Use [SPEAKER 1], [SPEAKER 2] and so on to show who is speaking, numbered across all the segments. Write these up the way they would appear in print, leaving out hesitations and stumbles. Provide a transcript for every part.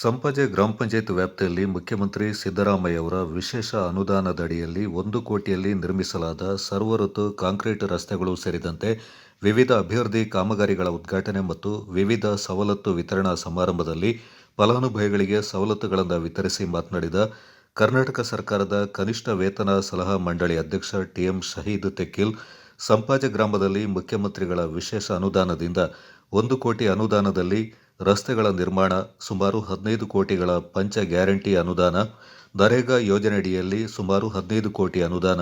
[SPEAKER 1] ಸಂಪಾಜೆ ಗ್ರಾಮ ಪಂಚಾಯತ್ ವ್ಯಾಪ್ತಿಯಲ್ಲಿ ಮುಖ್ಯಮಂತ್ರಿ ಸಿದ್ದರಾಮಯ್ಯ ಅವರ ವಿಶೇಷ ಅನುದಾನದಡಿಯಲ್ಲಿ 1 ಕೋಟಿಯಲ್ಲಿ ನಿರ್ಮಿಸಲಾದ ಸರ್ವಋತು ಕಾಂಕ್ರೀಟ್ ರಸ್ತೆಗಳು ಸೇರಿದಂತೆ ವಿವಿಧ ಅಭಿವೃದ್ಧಿ ಕಾಮಗಾರಿಗಳ ಉದ್ಘಾಟನೆ ಮತ್ತು ವಿವಿಧ ಸವಲತ್ತು ವಿತರಣಾ ಸಮಾರಂಭದಲ್ಲಿ ಫಲಾನುಭವಿಗಳಿಗೆ ಸವಲತ್ತುಗಳನ್ನು ವಿತರಿಸಿ ಮಾತನಾಡಿದ ಕರ್ನಾಟಕ ಸರ್ಕಾರದ ಕನಿಷ್ಠ ವೇತನ ಸಲಹಾ ಮಂಡಳಿ ಅಧ್ಯಕ್ಷ ಟಿಎಂ ಶಹೀದ್ ತೆಕ್ಕಿಲ್, ಸಂಪಾಜೆ ಗ್ರಾಮದಲ್ಲಿ ಮುಖ್ಯಮಂತ್ರಿಗಳ ವಿಶೇಷ ಅನುದಾನದಿಂದ 1 ಕೋಟಿ ಅನುದಾನದಲ್ಲಿ ರಸ್ತೆಗಳ ನಿರ್ಮಾಣ, ಸುಮಾರು 15 ಕೋಟಿಗಳ ಪಂಚ ಗ್ಯಾರಂಟಿ ಅನುದಾನ, ನರೇಗಾ ಯೋಜನೆಯಡಿಯಲ್ಲಿ ಸುಮಾರು 15 ಕೋಟಿ ಅನುದಾನ,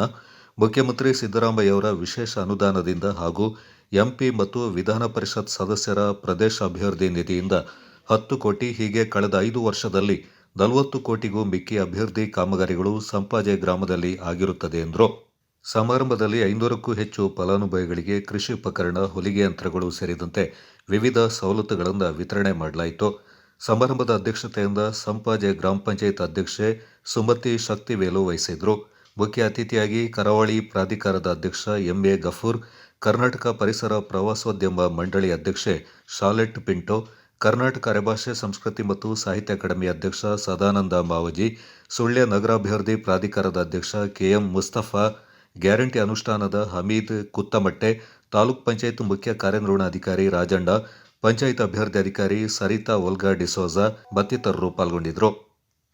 [SPEAKER 1] ಮುಖ್ಯಮಂತ್ರಿ ಸಿದ್ದರಾಮಯ್ಯವರ ವಿಶೇಷ ಅನುದಾನದಿಂದ ಹಾಗೂ ಎಂಪಿ ಮತ್ತು ವಿಧಾನ ಪರಿಷತ್ ಸದಸ್ಯರ ಪ್ರದೇಶ ಅಭಿವೃದ್ಧಿ ನಿಧಿಯಿಂದ 10 ಕೋಟಿ ಹೀಗೆ ಕಳೆದ 5 ವರ್ಷದಲ್ಲಿ 40 ಕೋಟಿಗೂ ಮಿಕ್ಕಿ ಅಭಿವೃದ್ಧಿ ಕಾಮಗಾರಿಗಳು ಸಂಪಾಜೆ ಗ್ರಾಮದಲ್ಲಿ ಆಗಿರುತ್ತದೆ ಎಂದರು. ಸಮಾರಂಭದಲ್ಲಿ 500ಕ್ಕೂ ಹೆಚ್ಚು ಫಲಾನುಭವಿಗಳಿಗೆ ಕೃಷಿ ಉಪಕರಣ, ಹೊಲಿಗೆ ಯಂತ್ರಗಳು ಸೇರಿದಂತೆ ವಿವಿಧ ಸವಲತ್ತುಗಳನ್ನು ವಿತರಣೆ ಮಾಡಲಾಯಿತು. ಸಮಾರಂಭದ ಅಧ್ಯಕ್ಷತೆಯಿಂದ ಸಂಪಾಜೆ ಗ್ರಾಮ ಪಂಚಾಯತ್ ಅಧ್ಯಕ್ಷೆ ಸುಮತಿ ಶಕ್ತಿವೇಲು ವಹಿಸಿದ್ರು. ಮುಖ್ಯ ಅತಿಥಿಯಾಗಿ ಕರಾವಳಿ ಪ್ರಾಧಿಕಾರದ ಅಧ್ಯಕ್ಷ ಎಂಎ ಗಫೂರ್, ಕರ್ನಾಟಕ ಪರಿಸರ ಪ್ರವಾಸೋದ್ಯಮ ಮಂಡಳಿ ಅಧ್ಯಕ್ಷೆ ಶಾಲೆಟ್ ಪಿಂಟೋ, ಕರ್ನಾಟಕ ಅರೆಭಾಷೆ ಸಂಸ್ಕೃತಿ ಮತ್ತು ಸಾಹಿತ್ಯ ಅಕಾಡೆಮಿ ಅಧ್ಯಕ್ಷ ಸದಾನಂದ ಮಾವಜಿ, ಸುಳ್ಯ ನಗರಾಭಿವೃದ್ಧಿ ಪ್ರಾಧಿಕಾರದ ಅಧ್ಯಕ್ಷ ಕೆಎಂ ಮುಸ್ತಫಾ, ಗ್ಯಾರಂಟಿ ಅನುಷ್ಠಾನದ ಹಮೀದ್ ಕುತ್ತಮಟ್ಟೆ, ತಾಲೂಕ್ ಪಂಚಾಯತ್ ಮುಖ್ಯ ಕಾರ್ಯನಿರ್ವಹಣಾಧಿಕಾರಿ ರಾಜಣ್ಣ, ಪಂಚಾಯತ್ ಅಭಿವೃದ್ಧಿ ಅಧಿಕಾರಿ ಸರಿತಾ ಒಲ್ಗಾ ಡಿಸೋಜಾ ಮತ್ತಿತರರು ಪಾಲ್ಗೊಂಡಿದ್ದರು.